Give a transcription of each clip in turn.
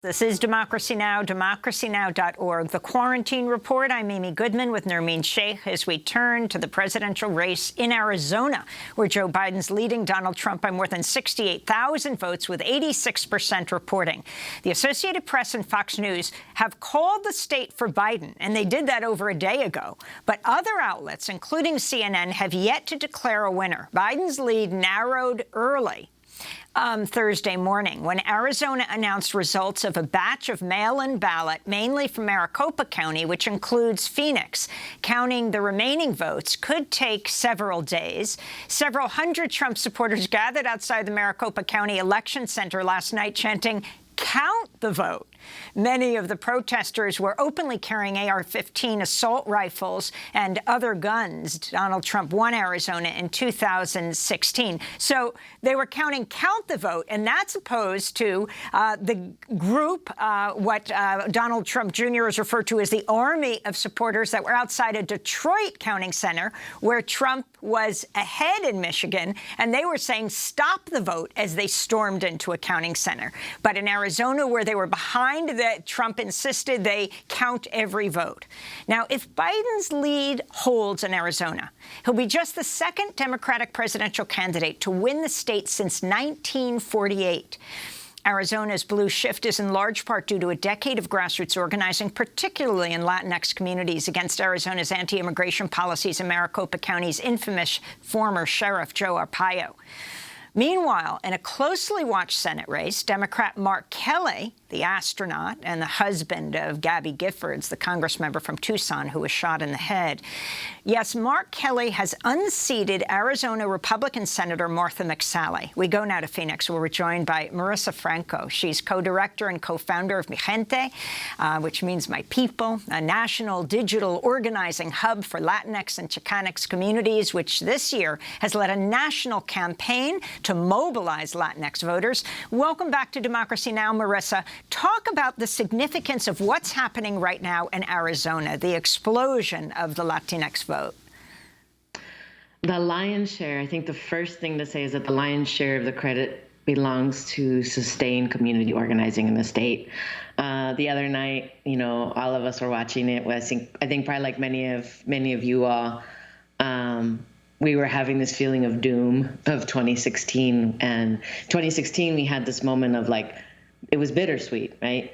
This is Democracy Now!, democracynow.org. The Quarantine Report. I'm Amy Goodman with Nermeen Sheikh as we turn to the presidential race in Arizona, where Joe Biden's leading Donald Trump by more than 68,000 votes, with 86% reporting. The Associated Press and Fox News have called the state for Biden, and they did that over a day ago. But other outlets, including CNN, have yet to declare a winner. Biden's lead narrowed early Thursday morning when Arizona announced results of a batch of mail-in ballot, mainly from Maricopa County, which includes Phoenix. Counting the remaining votes could take several days. Several hundred Trump supporters gathered outside the Maricopa County Election Center last night chanting, "Count the vote." Many of the protesters were openly carrying AR-15 assault rifles and other guns. Donald Trump won Arizona in 2016. So they were counting "count the vote," and that's opposed to the group, what Donald Trump Jr. is referred to as the army of supporters that were outside a Detroit counting center where Trump was ahead in Michigan, and they were saying stop the vote as they stormed into a counting center. But in Arizona, where they were behind, that Trump insisted they count every vote. Now, if Biden's lead holds in Arizona, he'll be just the second Democratic presidential candidate to win the state since 1948. Arizona's blue shift is in large part due to a decade of grassroots organizing, particularly in Latinx communities, against Arizona's anti-immigration policies and Maricopa County's infamous former sheriff, Joe Arpaio. Meanwhile, in a closely watched Senate race, Democrat Mark Kelly, the astronaut and the husband of Gabby Giffords, the congressmember from Tucson who was shot in the head. Yes, Mark Kelly has unseated Arizona Republican Senator Martha McSally. We go now to Phoenix, where we're joined by Marisa Franco. She's co-director and co-founder of Mijente, which means my people, a national digital organizing hub for Latinx and Chicanx communities, which this year has led a national campaign to mobilize Latinx voters. Welcome back to Democracy Now!, Marisa. Talk about the significance of what's happening right now in Arizona, the explosion of the Latinx vote. The lion's share, I think the first thing to say is that the lion's share of the credit belongs to sustained community organizing in the state. The other night, all of us were watching it. I think probably like many of you all, we were having this feeling of doom of 2016. And 2016, we had this moment of it was bittersweet, right?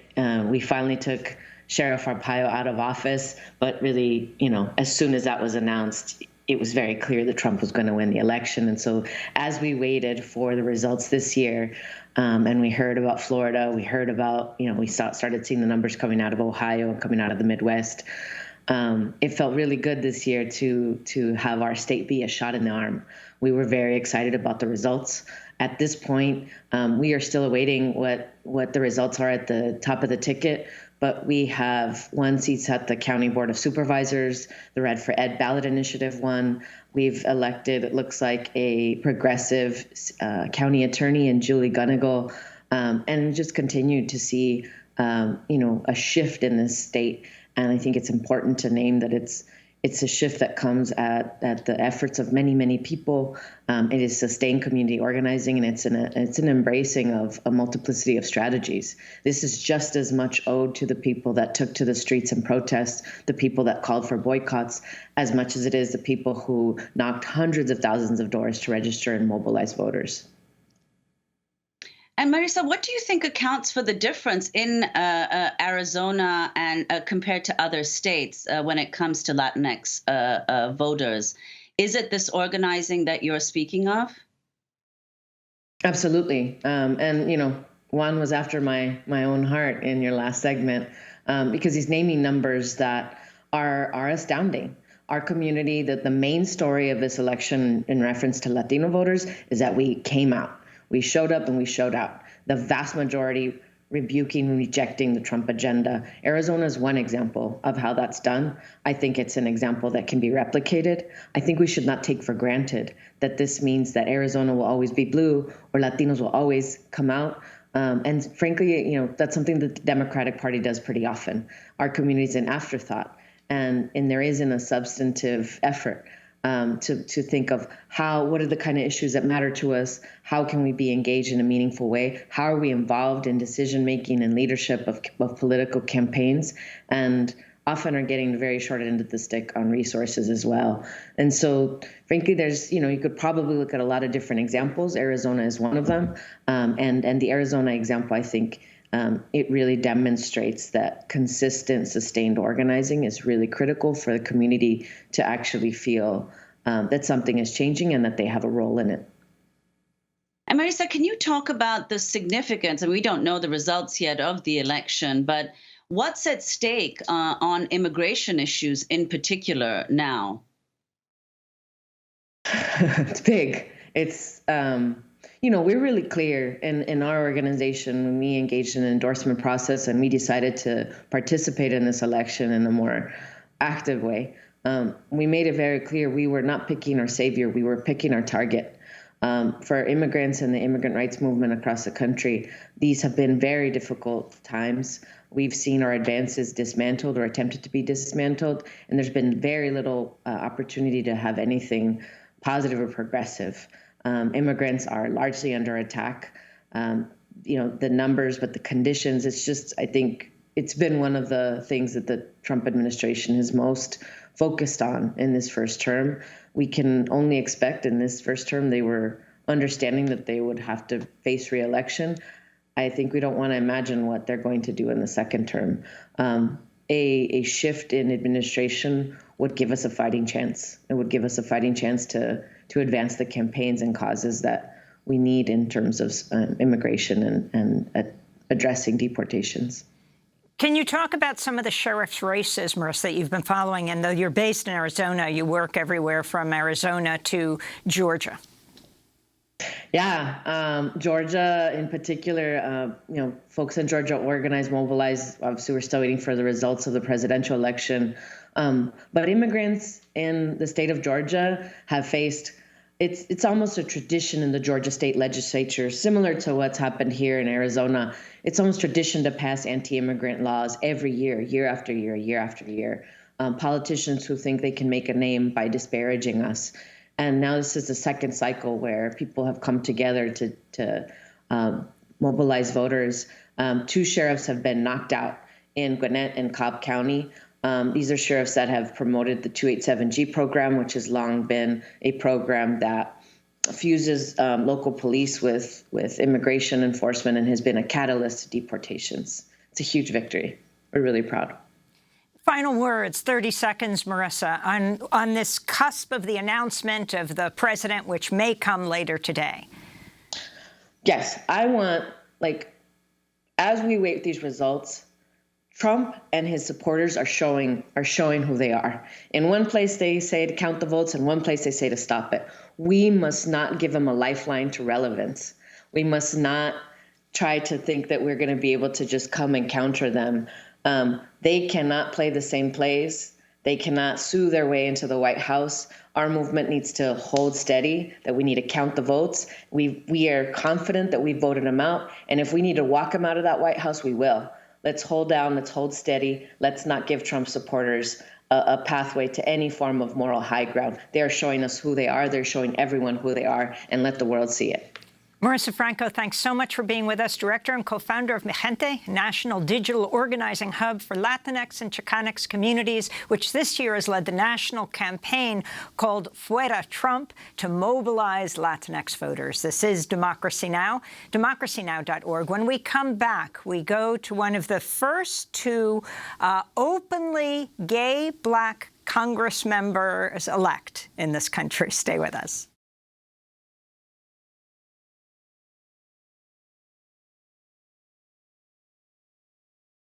We finally took Sheriff Arpaio out of office, but really, as soon as that was announced, it was very clear that Trump was going to win the election. And so as we waited for the results this year, and we heard about Florida, we heard about, we started seeing the numbers coming out of Ohio and coming out of the Midwest. It felt really good this year to have our state be a shot in the arm. We were very excited about the results. At this point, we are still awaiting what the results are at the top of the ticket, but we have won seats at the County Board of Supervisors. The Red for Ed ballot initiative won. We've elected, it looks like, a progressive county attorney in Julie Gunnigal, and just continued to see, a shift in this state. And I think it's important to name that it's a shift that comes at the efforts of many, many people. It is sustained community organizing, and it's an embracing of a multiplicity of strategies. This is just as much owed to the people that took to the streets and protest, the people that called for boycotts, as much as it is the people who knocked hundreds of thousands of doors to register and mobilize voters. And Marisa, what do you think accounts for the difference in Arizona and compared to other states when it comes to Latinx voters? Is it this organizing that you're speaking of? Absolutely. And, Juan was after my own heart in your last segment because he's naming numbers that are astounding. Our community, that the main story of this election in reference to Latino voters is that we came out. We showed up and we showed out. The vast majority rebuking and rejecting the Trump agenda. Arizona is one example of how that's done. I think it's an example that can be replicated. I think we should not take for granted that this means that Arizona will always be blue or Latinos will always come out. And frankly, that's something that the Democratic Party does pretty often. Our community is an afterthought, and there isn't a substantive effort. to think of what are the kind of issues that matter to us? How can we be engaged in a meaningful way? How are we involved in decision-making and leadership of political campaigns? And often are getting the very short end of the stick on resources as well. And so, frankly, there's, you could probably look at a lot of different examples. Arizona is one of them. And the Arizona example, I think, it really demonstrates that consistent, sustained organizing is really critical for the community to actually feel that something is changing and that they have a role in it. And Marisa, can you talk about the significance, and we don't know the results yet of the election, but what's at stake on immigration issues in particular now? It's big. It's, we're really clear in our organization when we engaged in an endorsement process and we decided to participate in this election in a more active way. We made it very clear we were not picking our savior, we were picking our target. For immigrants and the immigrant rights movement across the country, these have been very difficult times. We've seen our advances dismantled or attempted to be dismantled, and there's been very little opportunity to have anything positive or progressive. Immigrants are largely under attack. The numbers, but the conditions, I think it's been one of the things that the Trump administration is most focused on in this first term. We can only expect in this first term they were understanding that they would have to face re-election. I think we don't want to imagine what they're going to do in the second term. A shift in administration would give us a fighting chance. It would give us a fighting chance to advance the campaigns and causes that we need in terms of immigration and addressing deportations. Can you talk about some of the sheriff's races, Marisa, that you've been following? And though you're based in Arizona, you work everywhere from Arizona to Georgia. Yeah, Georgia in particular, folks in Georgia organized, mobilized. Obviously, we're still waiting for the results of the presidential election. But immigrants in the state of Georgia have faced, it's almost a tradition in the Georgia state legislature, similar to what's happened here in Arizona. It's almost tradition to pass anti-immigrant laws every year, year after year, year after year. Politicians who think they can make a name by disparaging us. And now this is the second cycle where people have come together to mobilize voters. 2 sheriffs have been knocked out in Gwinnett and Cobb County. These are sheriffs that have promoted the 287G program, which has long been a program that fuses local police with immigration enforcement and has been a catalyst to deportations. It's a huge victory. We're really proud. Final words, 30 seconds, Marisa, on this cusp of the announcement of the president, which may come later today. Yes, I want, as we wait these results, Trump and his supporters are showing who they are. In one place, they say to count the votes. In one place, they say to stop it. We must not give them a lifeline to relevance. We must not try to think that we're going to be able to just come and counter them. They cannot play the same plays. They cannot sue their way into the White House. Our movement needs to hold steady, that we need to count the votes. We are confident that we voted them out. And if we need to walk them out of that White House, we will. Let's hold down. Let's hold steady. Let's not give Trump supporters a pathway to any form of moral high ground. They're showing us who they are. They're showing everyone who they are, and let the world see it. Marisa Franco, thanks so much for being with us, director and co-founder of Mijente, national digital organizing hub for Latinx and Chicanx communities, which this year has led the national campaign called Fuera Trump to mobilize Latinx voters. This is Democracy Now!, democracynow.org. When we come back, we go to one of the first 2 openly gay Black Congress members elect in this country. Stay with us.